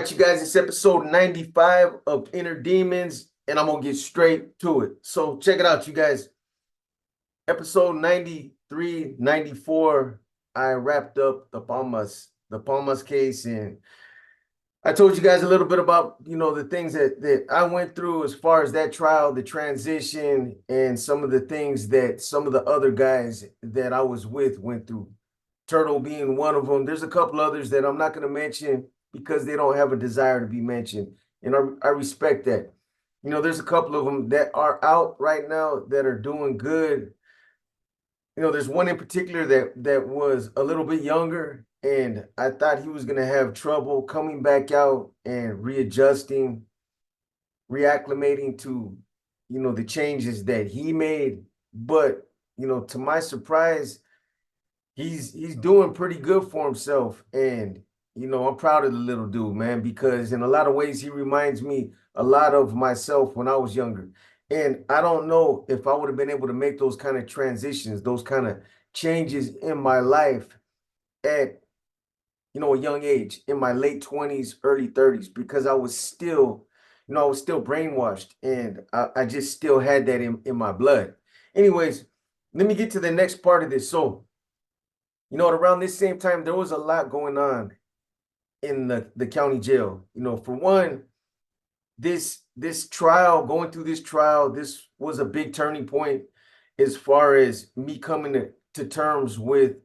right, you guys, it's episode 95 of Inner Demons, and I'm gonna get straight to it. So check it out, you guys. Episode 93, 94, I wrapped up the Palmas case, and I told you guys a little bit about, the things that I went through as far as that trial, the transition, and some of the things that some of the other guys that I was with went through. Turtle being one of them. There's a couple others that I'm not going to mention because they don't have a desire to be mentioned. And I respect that. There's a couple of them that are out right now that are doing good. There's one in particular that was a little bit younger, and I thought he was going to have trouble coming back out and readjusting, reacclimating to, the changes that he made. But, to my surprise, he's doing pretty good for himself. And, I'm proud of the little dude, man, because in a lot of ways, he reminds me a lot of myself when I was younger. And I don't know if I would have been able to make those kind of transitions, those kind of changes in my life at, a young age, in my late 20s, early 30s, because I was still, I was still brainwashed, and I just still had that in my blood. Anyways, let me get to the next part of this. So, at around this same time, there was a lot going on in the county jail. For one, this trial, going through this trial, this was a big turning point as far as me coming to terms with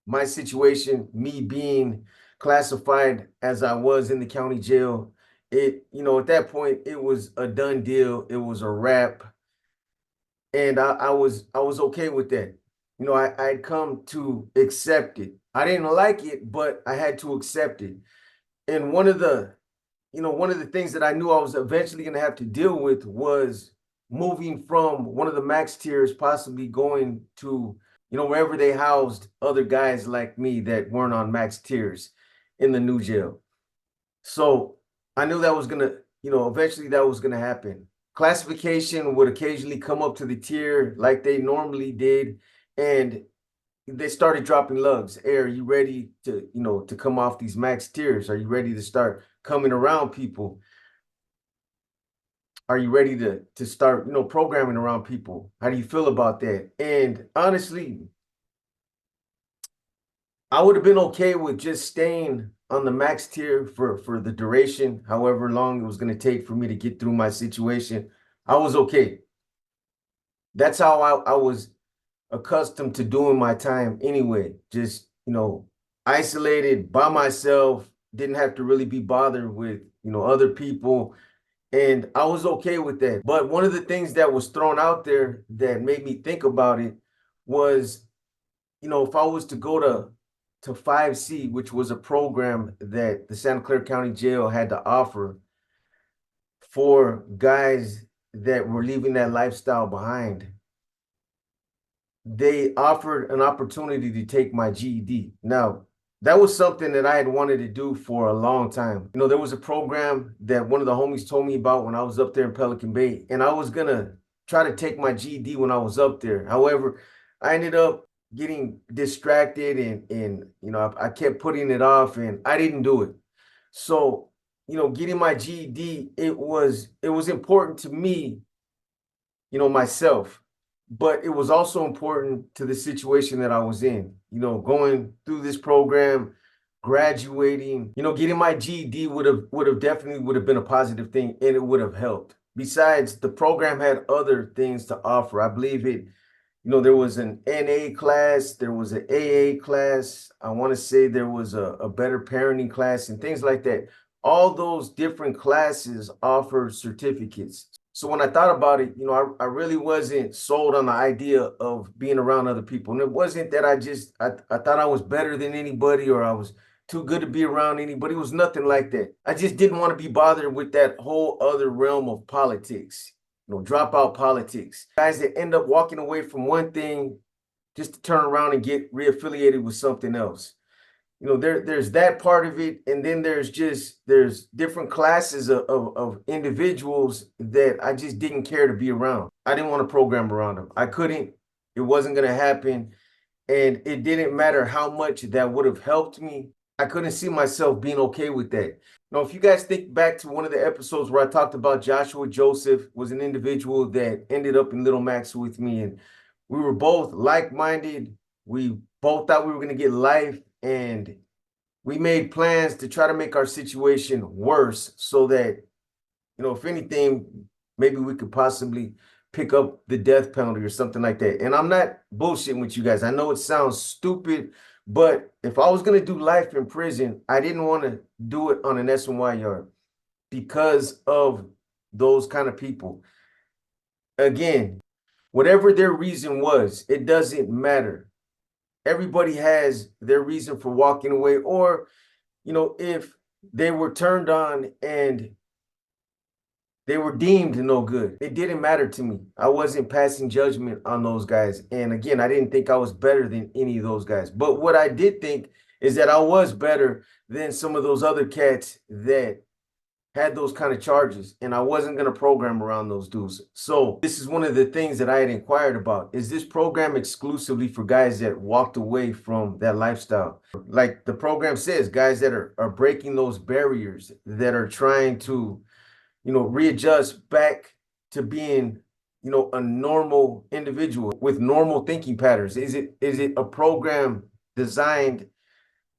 my situation, me being classified as I was in the county jail. At that point, it was a done deal. It was a wrap. And I was okay with that. I'd come to accept it. I didn't like it, but I had to accept it. And one of the things that I knew I was eventually going to have to deal with was moving from one of the max tiers, possibly going to, wherever they housed other guys like me that weren't on max tiers in the new jail. So I knew that was going to, eventually that was going to happen. Classification would occasionally come up to the tier like they normally did, and they started dropping lugs. Hey, are you ready to, to come off these max tiers? Are you ready to start coming around people? Are you ready to start, programming around people? How do you feel about that? And honestly, I would have been okay with just staying on the max tier for the duration, however long it was going to take for me to get through my situation. I was okay. That's how I was accustomed to doing my time anyway. Just, isolated by myself, didn't have to really be bothered with, other people. And I was okay with that. But one of the things that was thrown out there that made me think about it was, if I was to go to 5C, which was a program that the Santa Clara County Jail had to offer for guys that were leaving that lifestyle behind, they offered an opportunity to take my GED. Now, that was something that I had wanted to do for a long time. There was a program that one of the homies told me about when I was up there in Pelican Bay, and I was gonna try to take my GED when I was up there. However, I ended up getting distracted, and I kept putting it off, and I didn't do it. So, getting my GED, it was important to me, myself. But it was also important to the situation that I was in, going through this program, graduating, getting my GED would have definitely been a positive thing, and it would have helped. Besides, the program had other things to offer. I believe it, there was an NA class, there was an AA class. I want to say there was a better parenting class and things like that. All those different classes offer certificates. So when I thought about it, I really wasn't sold on the idea of being around other people. And it wasn't that I thought I was better than anybody or I was too good to be around anybody. It was nothing like that. I just didn't want to be bothered with that whole other realm of politics, dropout politics. Guys that end up walking away from one thing just to turn around and get reaffiliated with something else. There's that part of it, and then there's different classes of individuals that I just didn't care to be around. I didn't want to program around them. I couldn't. It wasn't going to happen, and it didn't matter how much that would have helped me. I couldn't see myself being okay with that. Now, if you guys think back to one of the episodes where I talked about Joshua Joseph was an individual that ended up in Little Max with me, and we were both like-minded. We both thought we were going to get life, and we made plans to try to make our situation worse so that, if anything, maybe we could possibly pick up the death penalty or something like that. And I'm not bullshitting with you guys. I know it sounds stupid, but if I was going to do life in prison, I didn't want to do it on an SNY yard because of those kind of people. Again, whatever their reason was, it doesn't matter. Everybody has their reason for walking away, or, if they were turned on and they were deemed no good, it didn't matter to me. I wasn't passing judgment on those guys. And again, I didn't think I was better than any of those guys. But what I did think is that I was better than some of those other cats that had those kind of charges, and I wasn't going to program around those dudes. So this is one of the things that I had inquired about. Is this program exclusively for guys that walked away from that lifestyle? Like the program says, guys that are breaking those barriers, that are trying to, readjust back to being, a normal individual with normal thinking patterns. Is it a program designed,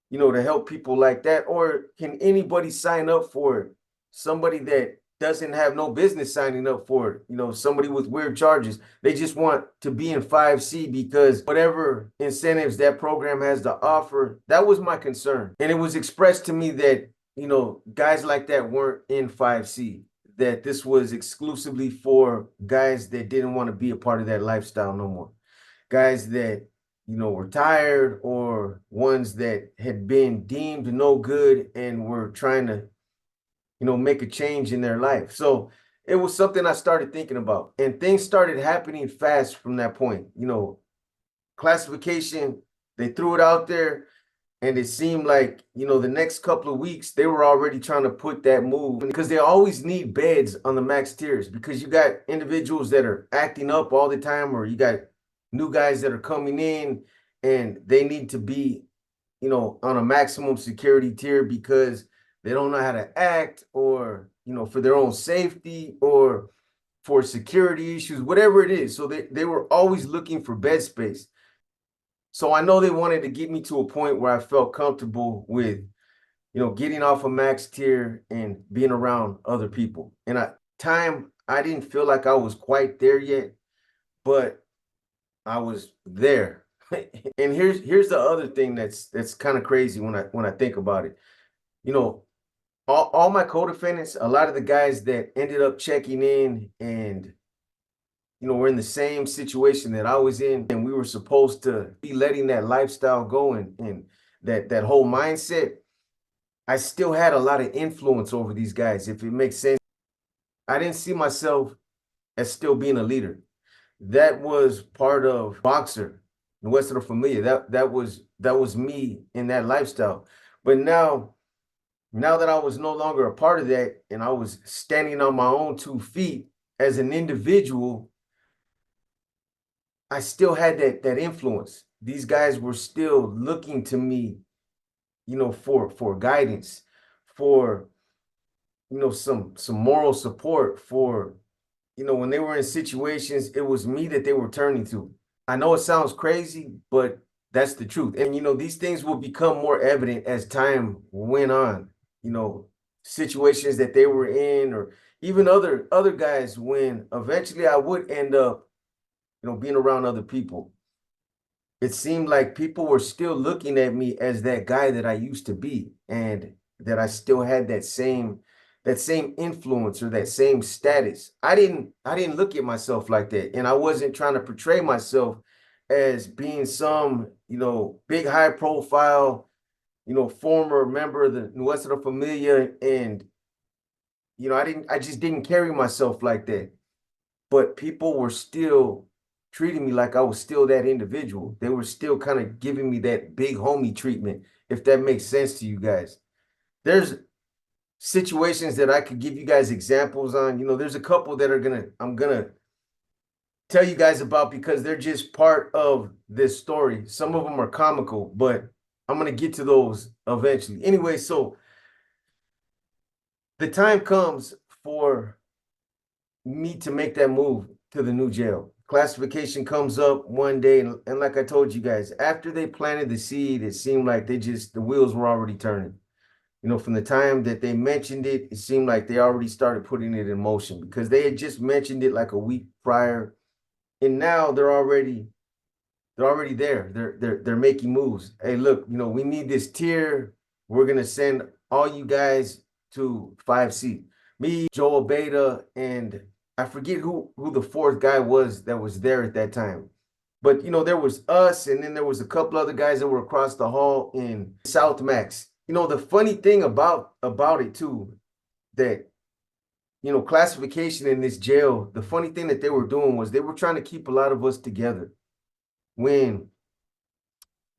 to help people like that? Or can anybody sign up for it? Somebody that doesn't have no business signing up for it, somebody with weird charges. They just want to be in 5C because whatever incentives that program has to offer, that was my concern. And it was expressed to me that, guys like that weren't in 5C, that this was exclusively for guys that didn't want to be a part of that lifestyle no more. Guys that, were tired, or ones that had been deemed no good and were trying to, make a change in their life. So it was something I started thinking about, and things started happening fast from that point. Classification, they threw it out there, and it seemed like, the next couple of weeks, they were already trying to put that move, because they always need beds on the max tiers, because you got individuals that are acting up all the time, or you got new guys that are coming in and they need to be, on a maximum security tier because they don't know how to act, or, for their own safety, or for security issues, whatever it is. So they were always looking for bed space. So I know they wanted to get me to a point where I felt comfortable with, getting off a max tier and being around other people. And I didn't feel like I was quite there yet, but I was there. And here's the other thing that's kind of crazy when I think about it. All my co-defendants, a lot of the guys that ended up checking in and, we're in the same situation that I was in, and we were supposed to be letting that lifestyle go, and that whole mindset. I still had a lot of influence over these guys, if it makes sense. I didn't see myself as still being a leader. That was part of boxer, Nuestra Familia. That was me in that lifestyle. But now that I was no longer a part of that, and I was standing on my own 2 feet as an individual, I still had that influence. These guys were still looking to me, for guidance, for, some moral support, for, when they were in situations, it was me that they were turning to. I know it sounds crazy, but that's the truth. And, these things will become more evident as time went on. Situations that they were in, or even other guys, when eventually I would end up, being around other people. It seemed like people were still looking at me as that guy that I used to be, and that I still had that same influence, or that same status. I didn't look at myself like that, and I wasn't trying to portray myself as being some, big high profile, former member of the Nuestra Familia, and I just didn't carry myself like that. But people were still treating me like I was still that individual. They were still kind of giving me that big homie treatment, if that makes sense to you guys. There's situations that I could give you guys examples on. There's a couple that I'm gonna tell you guys about, because they're just part of this story. Some of them are comical, but I'm gonna get to those eventually. Anyway, so the time comes for me to make that move to the new jail. Classification comes up one day, and like I told you guys, after they planted the seed, it seemed like the wheels were already turning. You know, from the time that they mentioned it, it seemed like they already started putting it in motion because they had just mentioned it like a week prior, and now they're already there. They're making moves. Hey, look, you know, we need this tier. We're gonna send all you guys to 5C. Me, Joel Beta, and I forget who the fourth guy was that was there at that time. But you know, there was us, and then there was a couple other guys that were across the hall in South Max. You know, the funny thing about it too, that you know, classification in this jail, the funny thing that they were doing was they were trying to keep a lot of us together. When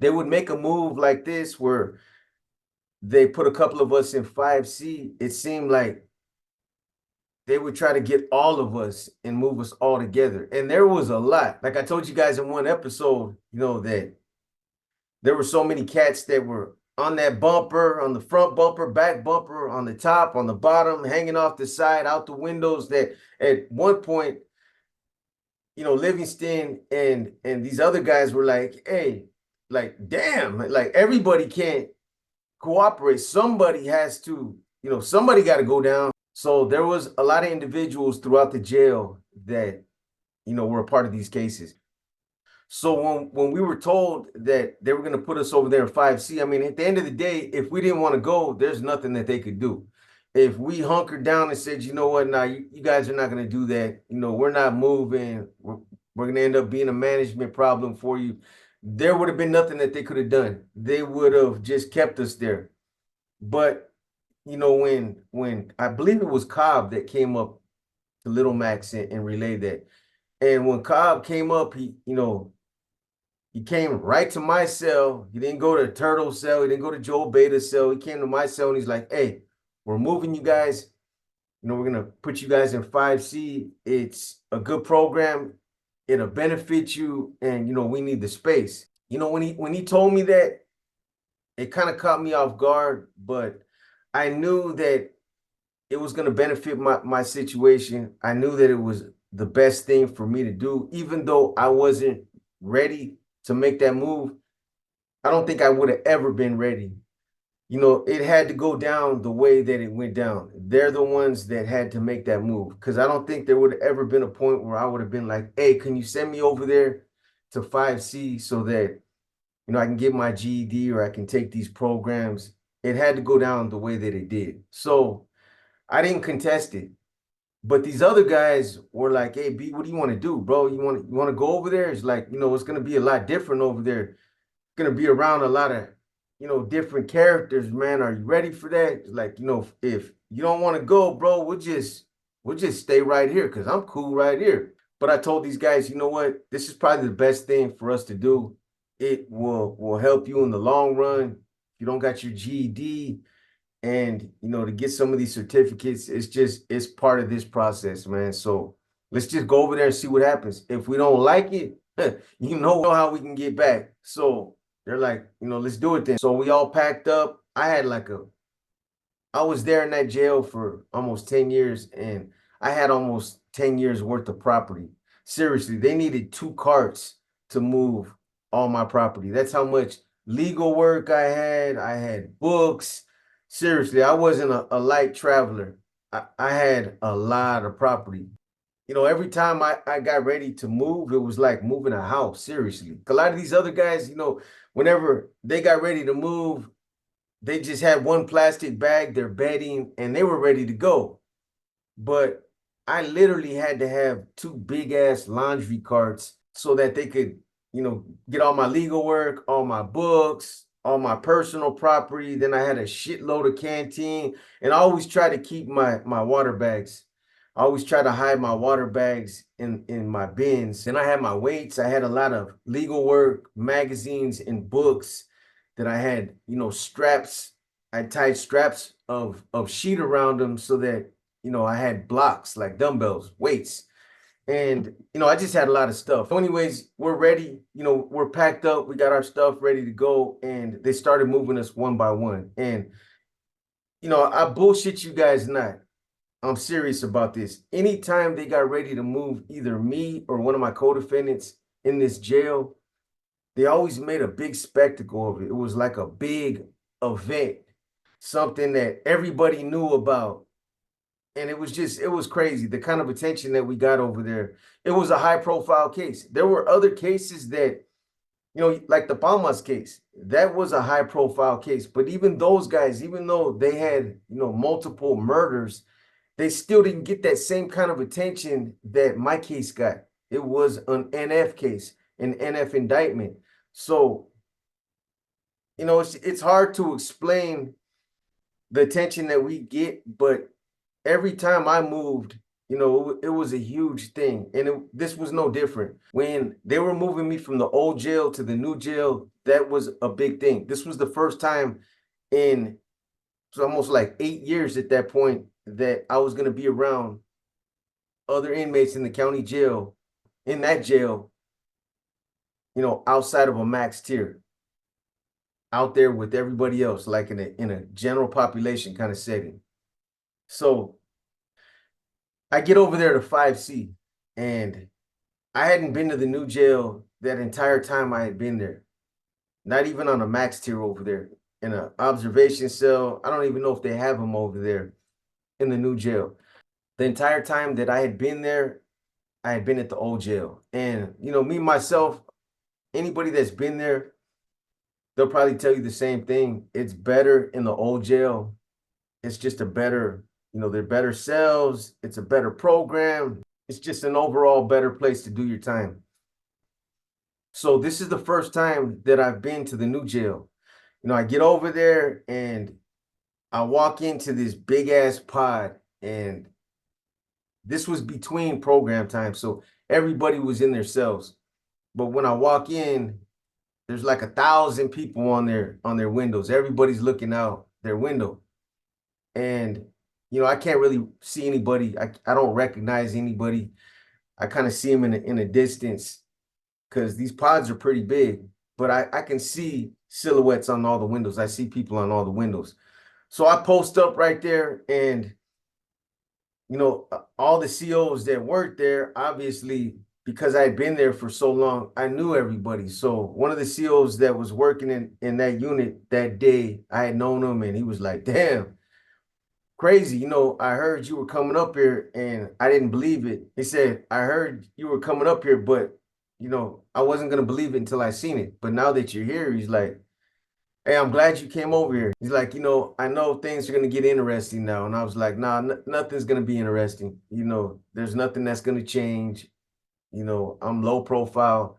they would make a move like this where they put a couple of us in 5C, it seemed like they would try to get all of us and move us all together. And there was a lot. Like I told you guys in one episode, you know, that there were so many cats that were on that bumper, on the front bumper, back bumper, on the top, on the bottom, hanging off the side, out the windows, that at one point, you know, Livingston and these other guys were like, hey, like, damn, like everybody can't cooperate. Somebody has to, you know, somebody got to go down. So there was a lot of individuals throughout the jail that, you know, were a part of these cases. So when we were told that they were going to put us over there in 5C, I mean, at the end of the day, if we didn't want to go, there's nothing that they could do. If we hunkered down and said, you know what, nah, you guys are not going to do that. You know, we're not moving. We're going to end up being a management problem for you. There would have been nothing that they could have done. They would have just kept us there. But you know, when I believe it was Cobb that came up to Little Max and relayed that. And when Cobb came up, he came right to my cell. He didn't go to Turtle's cell. He didn't go to Joel Beta's cell. He came to my cell and he's like, hey, we're moving you guys. You know, we're gonna put you guys in 5C. It's a good program. It'll benefit you, and you know, we need the space. You know, when he told me that, it kind of caught me off guard, but I knew that it was going to benefit my situation. I knew that it was the best thing for me to do, even though I wasn't ready to make that move. I don't think I would have ever been ready. You know, it had to go down the way that it went down. They're the ones that had to make that move because I don't think there would have ever been a point where I would have been like, hey, can you send me over there to 5C so that, you know, I can get my GED or I can take these programs. It had to go down the way that it did. So I didn't contest it. But these other guys were like, hey, B, what do you want to do, bro? You want to go over there? It's like, you know, it's gonna be a lot different over there. It's gonna be around a lot of, you know, different characters, man. Are you ready for that? It's like, you know, if you don't want to go, bro, we'll just stay right here because I'm cool right here. But I told these guys, you know what? This is probably the best thing for us to do. It will help you in the long run. If you don't got your GED, and you know, to get some of these certificates, it's part of this process, man. So let's just go over there and see what happens. If we don't like it, you know how we can get back. So they're like, you know, let's do it then. So we all packed up. I was there in that jail for almost 10 years, and I had almost 10 years worth of property. Seriously, they needed 2 carts to move all my property. That's how much legal work I had. I had books. Seriously, I wasn't a light traveler. I had a lot of property. You know, every time I got ready to move, it was like moving a house, seriously. A lot of these other guys, you know, whenever they got ready to move, they just had one plastic bag, their bedding, and they were ready to go. But I literally had to have 2 big-ass laundry carts so that they could, you know, get all my legal work, all my books, all my personal property. Then I had a shitload of canteen, and I always try to keep my water bags. I always try to hide my water bags in my bins. Then I had my weights. I had a lot of legal work, magazines, and books that I had, you know, straps. I tied straps of sheet around them so that, you know, I had blocks like dumbbells, weights. And, I just had a lot of stuff. So anyways, we're ready. We're packed up. We got our stuff ready to go. And they started moving us one by one. And, I bullshit you guys not. I'm serious about this. Anytime they got ready to move either me or one of my co-defendants in this jail, they always made a big spectacle of it. It was like a big event, something that everybody knew about. And it was crazy. The kind of attention that we got over there. It was a high profile case. There were other cases that, like the Palmas case, that was a high profile case. But even those guys, even though they had, multiple murders, they still didn't get that same kind of attention that my case got. It was an NF case, an NF indictment. So, it's hard to explain the attention that we get, but every time I moved, it was a huge thing. And this was no different. When they were moving me from the old jail to the new jail, that was a big thing. This was the first time in almost like 8 years at that point that I was going to be around other inmates in the county jail, in that jail, outside of a max tier, out there with everybody else, like in a general population kind of setting. So I get over there to 5C, and I hadn't been to the new jail that entire time I had been there. Not even on a max tier over there. In an observation cell. I don't even know if they have them over there in the new jail. The entire time that I had been there, I had been at the old jail. And, me, myself, anybody that's been there, they'll probably tell you the same thing. It's better in the old jail. It's just a better, they're better cells. It's a better program. It's just an overall better place to do your time. So this is the first time that I've been to the new jail. I get over there and I walk into this big ass pod, and this was between program time. So everybody was in their cells. But when I walk in, there's like 1,000 people on their windows. Everybody's looking out their window. And, I can't really see anybody. I don't recognize anybody. I kind of see them in a distance because these pods are pretty big, but I can see silhouettes on all the windows. I see people on all the windows. So I post up right there, and, all the COs that worked there, obviously, because I had been there for so long, I knew everybody. So one of the COs that was working in that unit that day, I had known him, and he was like, damn, crazy. I heard you were coming up here, and I didn't believe it. He said, I heard you were coming up here, but, I wasn't going to believe it until I seen it. But now that you're here, he's like, hey, I'm glad you came over here. He's like, I know things are going to get interesting now. And I was like, nah, nothing's going to be interesting. There's nothing that's going to change. I'm low profile,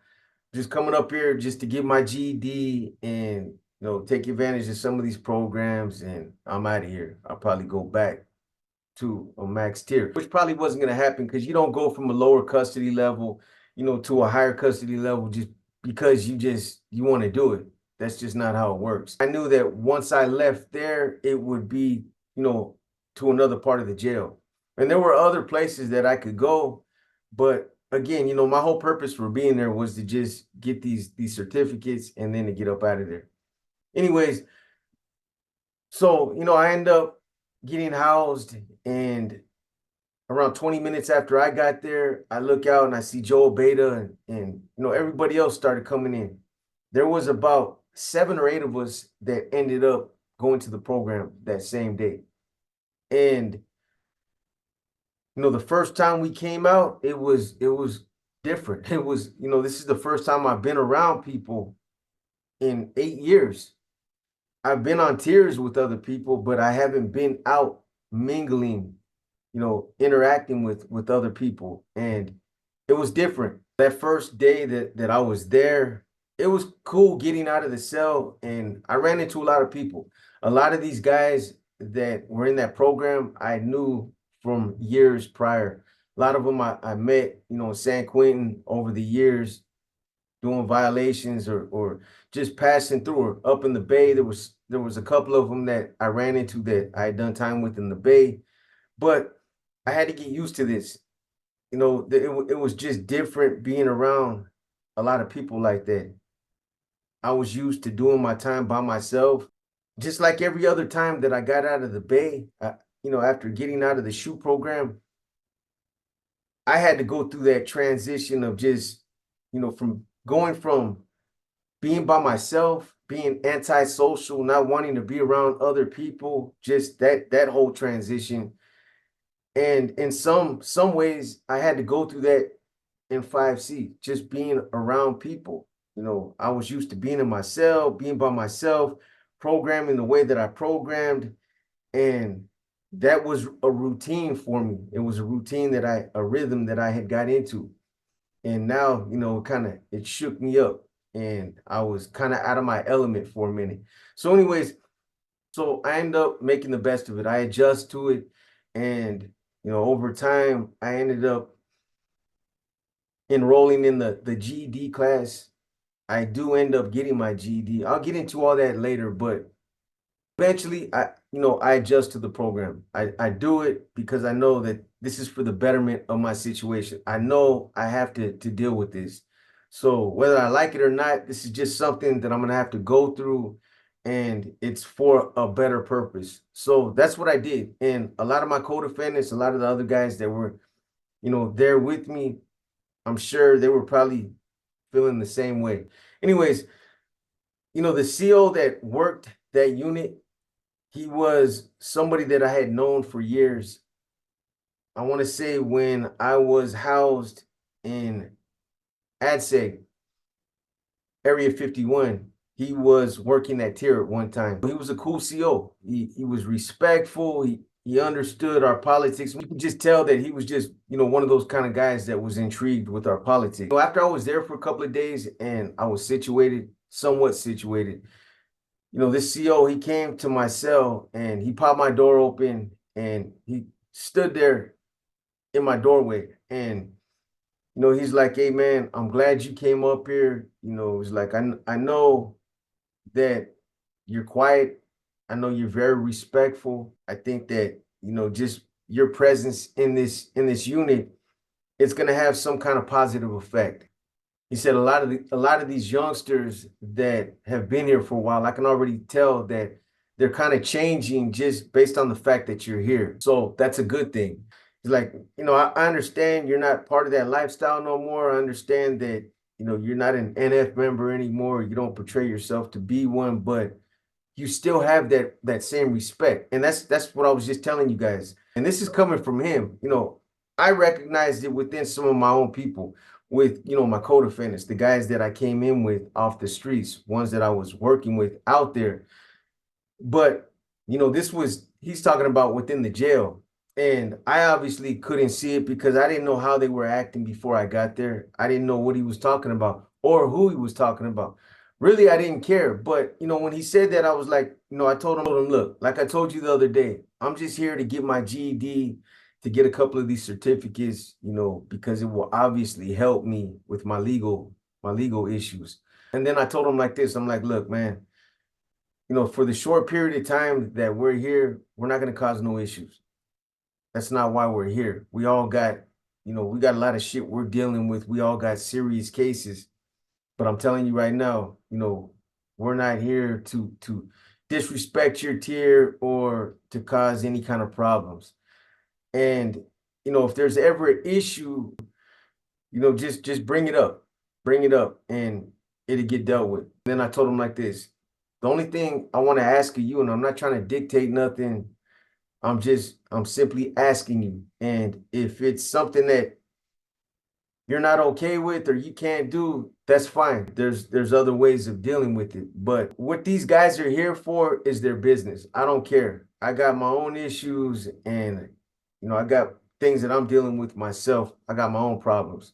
just coming up here just to get my GED and, take advantage of some of these programs. And I'm out of here. I'll probably go back to a max tier, which probably wasn't going to happen because you don't go from a lower custody level, to a higher custody level just because you want to do it. That's just not how it works. I knew that once I left there, it would be, to another part of the jail. And there were other places that I could go. But again, my whole purpose for being there was to just get these certificates and then to get up out of there. Anyways, so, I end up getting housed, and around 20 minutes after I got there, I look out and I see Joel Beta and everybody else started coming in. There was about 7 or 8 of us that ended up going to the program that same day. And, the first time we came out, it was different. It was, this is the first time I've been around people in 8 years. I've been on tiers with other people, but I haven't been out mingling, interacting with other people. And it was different. That first day that I was there, it was cool getting out of the cell, and I ran into a lot of people. A lot of these guys that were in that program, I knew from years prior. A lot of them I met, in San Quentin over the years, doing violations or just passing through, or up in the Bay. There was a couple of them that I ran into that I had done time with in the Bay, but I had to get used to this. it was just different being around a lot of people like that. I was used to doing my time by myself, just like every other time that I got out of the Bay. After getting out of the shoe program, I had to go through that transition of just, from going from being by myself, being antisocial, not wanting to be around other people, just that whole transition. And in some ways, I had to go through that in 5C, just being around people. I was used to being in my cell, being by myself, programming the way that I programmed, and that was a routine for me. It was a routine a rhythm that I had got into. And now, it shook me up and I was kind of out of my element for a minute. So anyways, so I end up making the best of it. I adjust to it. And, over time, I ended up enrolling in the GED class. I do end up getting my GED. I'll get into all that later, but eventually I adjust to the program. I do it because I know that this is for the betterment of my situation. I know I have to deal with this. So whether I like it or not, this is just something that I'm gonna have to go through, and it's for a better purpose. So that's what I did. And a lot of my co-defendants, a lot of the other guys that were, there with me, I'm sure they were probably feeling the same way. Anyways, the CO that worked that unit, he was somebody that I had known for years. I want to say when I was housed in ADSEG, Area 51, he was working that tier at one time. He was a cool CO. He was respectful. He understood our politics. You could just tell that he was just, one of those kind of guys that was intrigued with our politics. After I was there for a couple of days and I was somewhat situated, this CO, he came to my cell and he popped my door open and he stood there in my doorway. And, he's like, "Hey, man, I'm glad you came up here." He's like, I know that you're quiet. I know you're very respectful. I think that, just your presence in this unit, it's going to have some kind of positive effect. He said a lot of these youngsters that have been here for a while, I can already tell that they're kind of changing just based on the fact that you're here. So that's a good thing. He's like, I understand you're not part of that lifestyle no more. I understand that, you're not an NF member anymore. You don't portray yourself to be one, but you still have that same respect. And that's what I was just telling you guys. And this is coming from him. I recognized it within some of my own people, with my co-defendants, the guys that I came in with off the streets, ones that I was working with out there. But he's talking about within the jail. And I obviously couldn't see it because I didn't know how they were acting before I got there. I didn't know what he was talking about or who he was talking about. Really, I didn't care. But, when he said that, I was like, I told him, "Look, like I told you the other day, I'm just here to get my GED, to get a couple of these certificates, because it will obviously help me with my legal issues." And then I told him like this, I'm like, "Look, man, for the short period of time that we're here, we're not going to cause no issues. That's not why we're here. We all got, we got a lot of shit we're dealing with. We all got serious cases. But I'm telling you right now, we're not here to disrespect your tier or to cause any kind of problems. And, if there's ever an issue, just bring it up. Bring it up and it'll get dealt with." Then I told him like this, "The only thing I want to ask of you, and I'm not trying to dictate nothing, I'm simply asking you. And if it's something that you're not okay with or you can't do, that's fine. There's other ways of dealing with it. But what these guys are here for is their business. I don't care. I got my own issues and I got things that I'm dealing with myself. I got my own problems.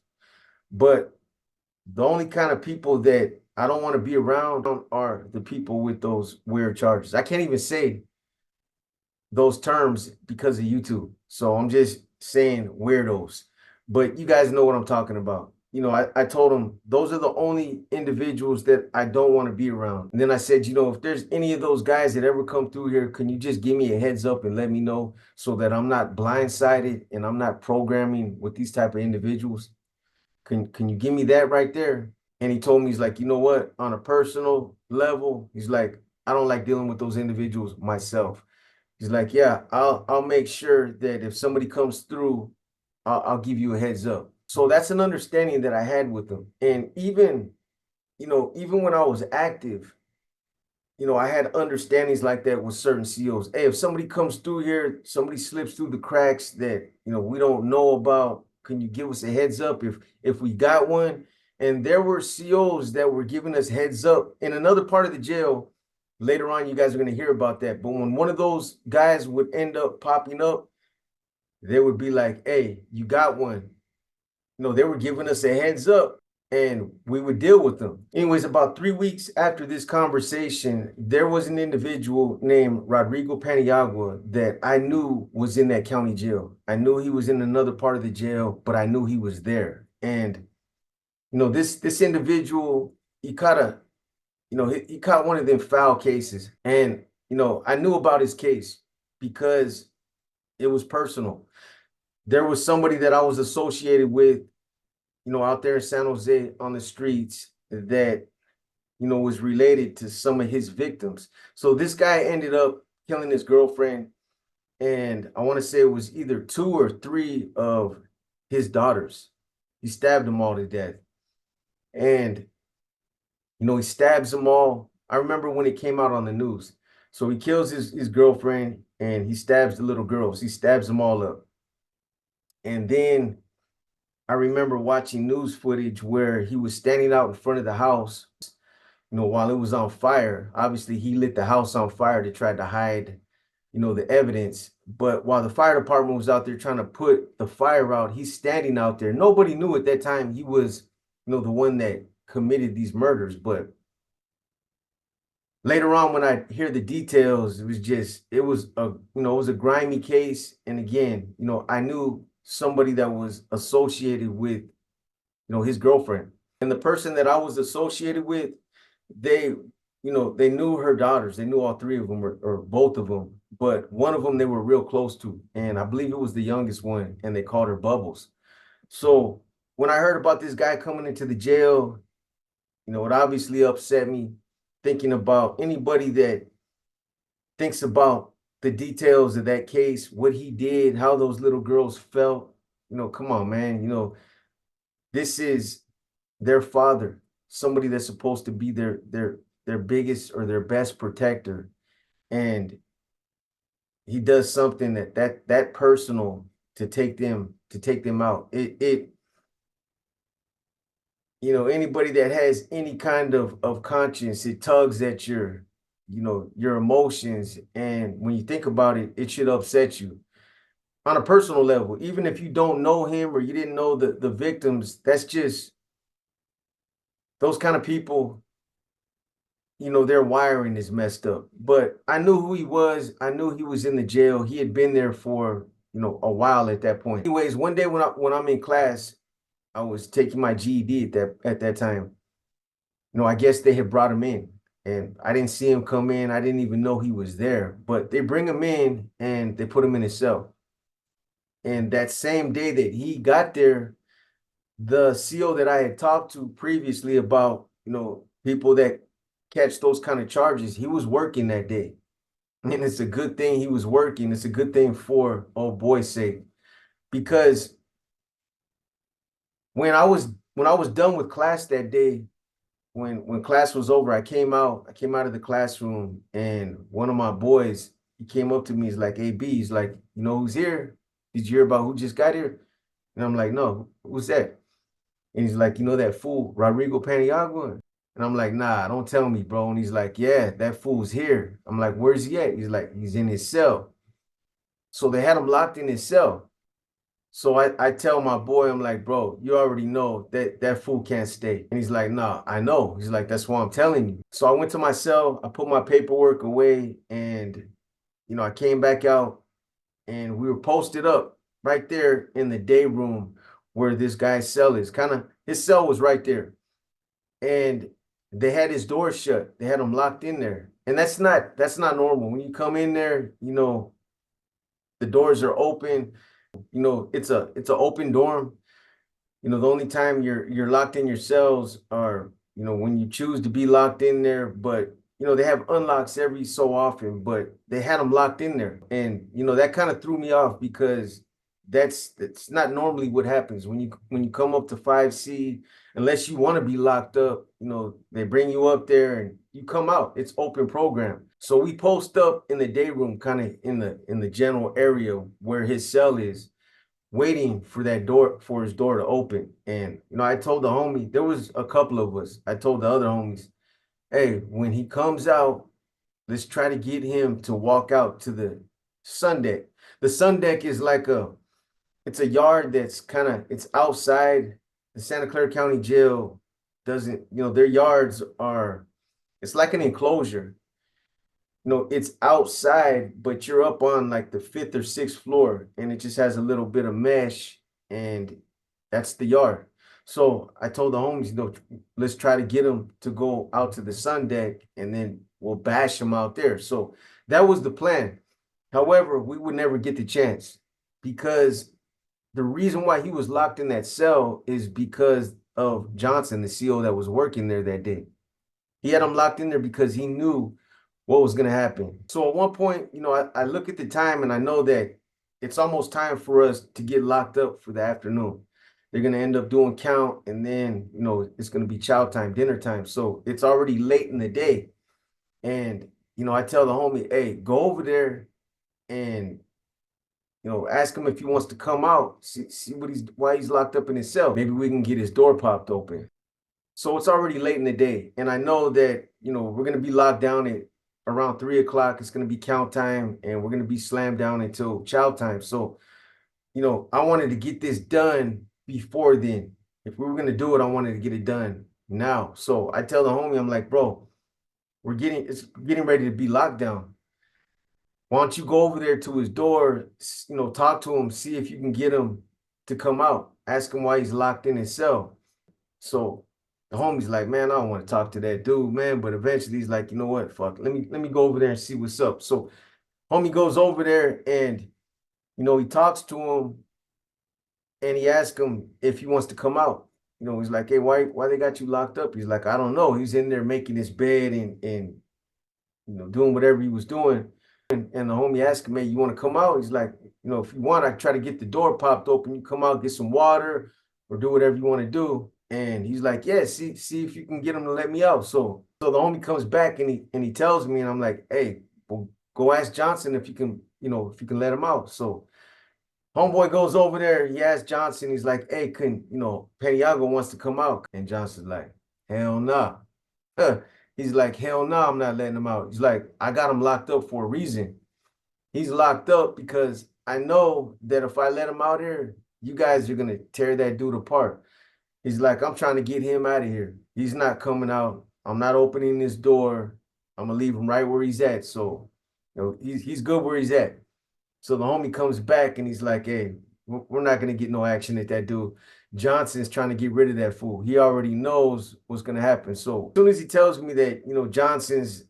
But the only kind of people that I don't want to be around are the people with those weird charges." I can't even say those terms because of YouTube. So I'm just saying weirdos. But you guys know what I'm talking about. I told him those are the only individuals that I don't want to be around. And then I said, if there's any of those guys that ever come through here, can you just give me a heads up and let me know so that I'm not blindsided and I'm not programming with these type of individuals? Can you give me that right there? And he told me, he's like, you know what? On a personal level, he's like, I don't like dealing with those individuals myself. He's like, yeah, I'll make sure that if somebody comes through, I'll give you a heads up. So that's an understanding that I had with him. And even when I was active, I had understandings like that with certain COs. Hey, if somebody comes through here, somebody slips through the cracks that, we don't know about, can you give us a heads up if we got one? And there were COs that were giving us heads up in another part of the jail. Later on, you guys are going to hear about that. But when one of those guys would end up popping up, they would be like, hey, you got one. They were giving us a heads up and we would deal with them. Anyways, about 3 weeks after this conversation, there was an individual named Rodrigo Paniagua that I knew was in that county jail. I knew he was in another part of the jail, but I knew he was there. And, this individual, he caught he caught one of them foul cases. And, I knew about his case because it was personal. There was somebody that I was associated with, out there in San Jose on the streets that, was related to some of his victims. So this guy ended up killing his girlfriend. And I want to say it was either 2 or 3 of his daughters. He stabbed them all to death. And, he stabs them all. I remember when it came out on the news. So he kills his girlfriend and he stabs the little girls. He stabs them all up. And then I remember watching news footage where he was standing out in front of the house, while it was on fire. Obviously, he lit the house on fire to try to hide, the evidence. But while the fire department was out there trying to put the fire out, he's standing out there. Nobody knew at that time he was, the one that committed these murders. But later on, when I hear the details, it was a grimy case. And again, I knew somebody that was associated with, his girlfriend. And the person that I was associated with, they knew her daughters. They knew all 3 of them or both of them, but one of them they were real close to. And I believe it was the youngest one, and they called her Bubbles. So when I heard about this guy coming into the jail, it obviously upset me, thinking about anybody that thinks about the details of that case, what he did, how those little girls felt. Come on, man. This is their father, somebody that's supposed to be their biggest or their best protector, and he does something that personal to take them out. Anybody that has any kind of conscience, it tugs at your emotions, and when you think about it, it should upset you on a personal level. Even if you don't know him or you didn't know the victims, that's just those kind of people, their wiring is messed up. But I knew who he was. I knew he was in the jail. He had been there for, a while at that point. Anyways, one day when I'm in class, I was taking my GED at that time. I guess they had brought him in and I didn't see him come in. I didn't even know he was there, but they bring him in and they put him in his cell. And that same day that he got there, the CO that I had talked to previously about, people that catch those kind of charges, he was working that day. And it's a good thing he was working. It's a good thing for old boy's sake. Because when I was done with class that day, when class was over, I came out of the classroom, and one of my boys, he came up to me, he's like, AB, he's like, who's here? Did you hear about who just got here? And I'm like, no, who's that? And he's like, that fool, Rodrigo Paniagua? And I'm like, nah, don't tell me, bro. And he's like, yeah, that fool's here. I'm like, where's he at? He's like, he's in his cell. So they had him locked in his cell. So I tell my boy, I'm like, bro, you already know that fool can't stay. And he's like, nah, I know. He's like, that's why I'm telling you. So I went to my cell, I put my paperwork away, and, I came back out, and we were posted up right there in the day room where this guy's cell is. Kind of his cell was right there. And they had his door shut. They had him locked in there. And that's not normal. When you come in there, the doors are open. It's an open dorm. The only time you're locked in your cells are, when you choose to be locked in there, but they have unlocks every so often, but they had them locked in there. And that kind of threw me off because that's not normally what happens when you come up to 5C, unless you want to be locked up, they bring you up there and you come out. It's open program. So we post up in the day room, kind of in the general area where his cell is, waiting for his door to open. And I told the homie, there was a couple of us. I told the other homies, hey, when he comes out, let's try to get him to walk out to the sun deck. The sun deck is like it's a yard that's it's outside. The Santa Clara County Jail doesn't, their yards it's like an enclosure. It's outside, but you're up on like the 5th or 6th floor, and it just has a little bit of mesh, and that's the yard. So I told the homies, let's try to get him to go out to the sun deck, and then we'll bash him out there. So that was the plan. However, we would never get the chance, because the reason why he was locked in that cell is because of Johnson, the CO that was working there that day. He had him locked in there because he knew what was going to happen. So at one point, I look at the time and I know that it's almost time for us to get locked up for the afternoon. They're going to end up doing count, and then, it's going to be chow time, dinner time. So it's already late in the day. And, I tell the homie, hey, go over there and, ask him if he wants to come out, see why he's locked up in his cell. Maybe we can get his door popped open. So it's already late in the day. And I know that, we're going to be locked down at around 3 o'clock. It's going to be count time, and we're going to be slammed down until chow time. So, I wanted to get this done before then. If we were going to do it, I wanted to get it done now. So I tell the homie, I'm like, bro, it's getting ready to be locked down. Why don't you go over there to his door, talk to him, see if you can get him to come out. Ask him why he's locked in his cell. So the homie's like, man, I don't want to talk to that dude, man. But eventually he's like, you know what? Fuck, let me go over there and see what's up. So homie goes over there and, he talks to him, and he asks him if he wants to come out. He's like, hey, why they got you locked up? He's like, I don't know. He's in there making his bed and doing whatever he was doing. And the homie asked him, hey, you want to come out? He's like, if you want, I try to get the door popped open. You come out, get some water, or do whatever you want to do. And he's like, yeah, see if you can get him to let me out. So the homie comes back and he tells me, and I'm like, hey, well, go ask Johnson if you can, if you can let him out. So homeboy goes over there, he asks Johnson, he's like, hey, Paniagua wants to come out. And Johnson's like, hell nah. He's like, hell no, I'm not letting him out. He's like, I got him locked up for a reason. He's locked up because I know that if I let him out here, you guys are going to tear that dude apart. He's like, I'm trying to get him out of here. He's not coming out. I'm not opening this door. I'm going to leave him right where he's at. So, he's good where he's at. So the homie comes back and he's like, hey, we're not going to get no action at that dude. Johnson's trying to get rid of that fool. He already knows what's going to happen. So as soon as he tells me that, Johnson's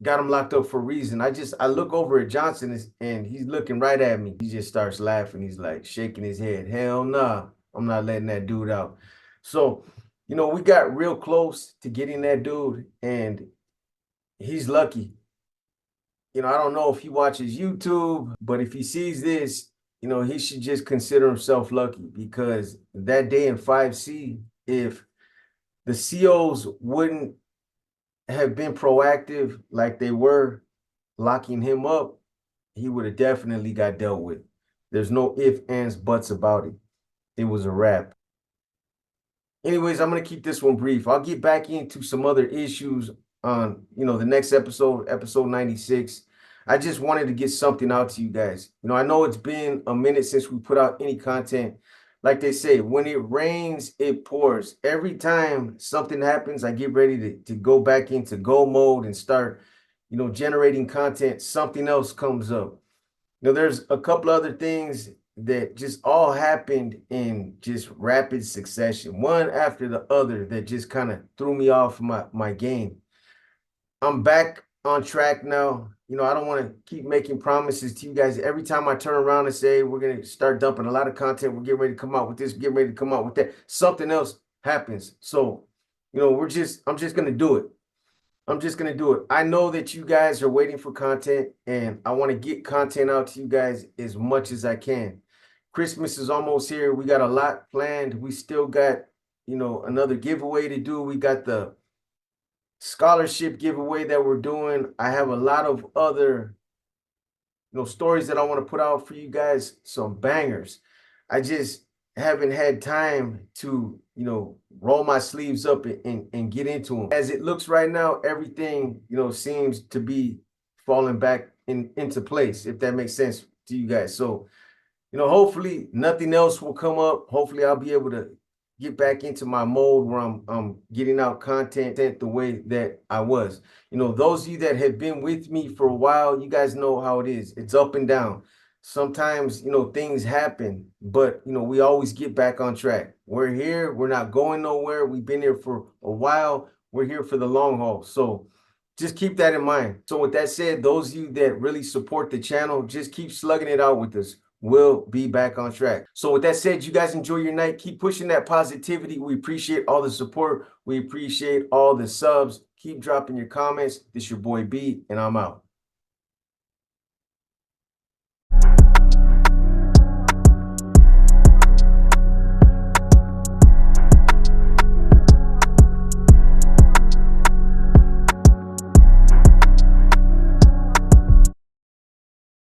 got him locked up for a reason, I look over at Johnson and he's looking right at me. He just starts laughing. He's like shaking his head. Hell nah, I'm not letting that dude out. So, we got real close to getting that dude, and he's lucky. I don't know if he watches YouTube, but if he sees this, he should just consider himself lucky, because that day in 5C, if the COs wouldn't have been proactive like they were locking him up, he would have definitely got dealt with. There's no ifs, ands, buts about it. It was a wrap. Anyways, I'm going to keep this one brief. I'll get back into some other issues on, the next episode 96. I just wanted to get something out to you guys. I know it's been a minute since we put out any content. Like they say, when it rains, it pours. Every time something happens, I get ready to go back into go mode and start, generating content. Something else comes up. There's a couple other things that just all happened in just rapid succession, one after the other, that just kind of threw me off my game. I'm back on track now. I don't want to keep making promises to you guys. Every time I turn around and say we're going to start dumping a lot of content, we're getting ready to come out with this, getting ready to come out with that, something else happens. So, I'm just going to do it. I'm just going to do it. I know that you guys are waiting for content, and I want to get content out to you guys as much as I can. Christmas is almost here. We got a lot planned. We still got, another giveaway to do. We got the scholarship giveaway that we're doing. I have a lot of other, stories that I want to put out for you guys, some bangers. I just haven't had time to, roll my sleeves up and get into them. As it looks right now, everything, seems to be falling back into place, if that makes sense to you guys. So, hopefully nothing else will come up. Hopefully I'll be able to get back into my mode where I'm getting out content the way that I was. Those of you that have been with me for a while, you guys know how it is. It's up and down. Sometimes, things happen, but, we always get back on track. We're here. We're not going nowhere. We've been here for a while. We're here for the long haul. So just keep that in mind. So with that said, those of you that really support the channel, just keep slugging it out with us. We'll be back on track. So with that said, you guys enjoy your night. Keep pushing that positivity. We appreciate all the support. We appreciate all the subs. Keep dropping your comments. This your boy B, and I'm out.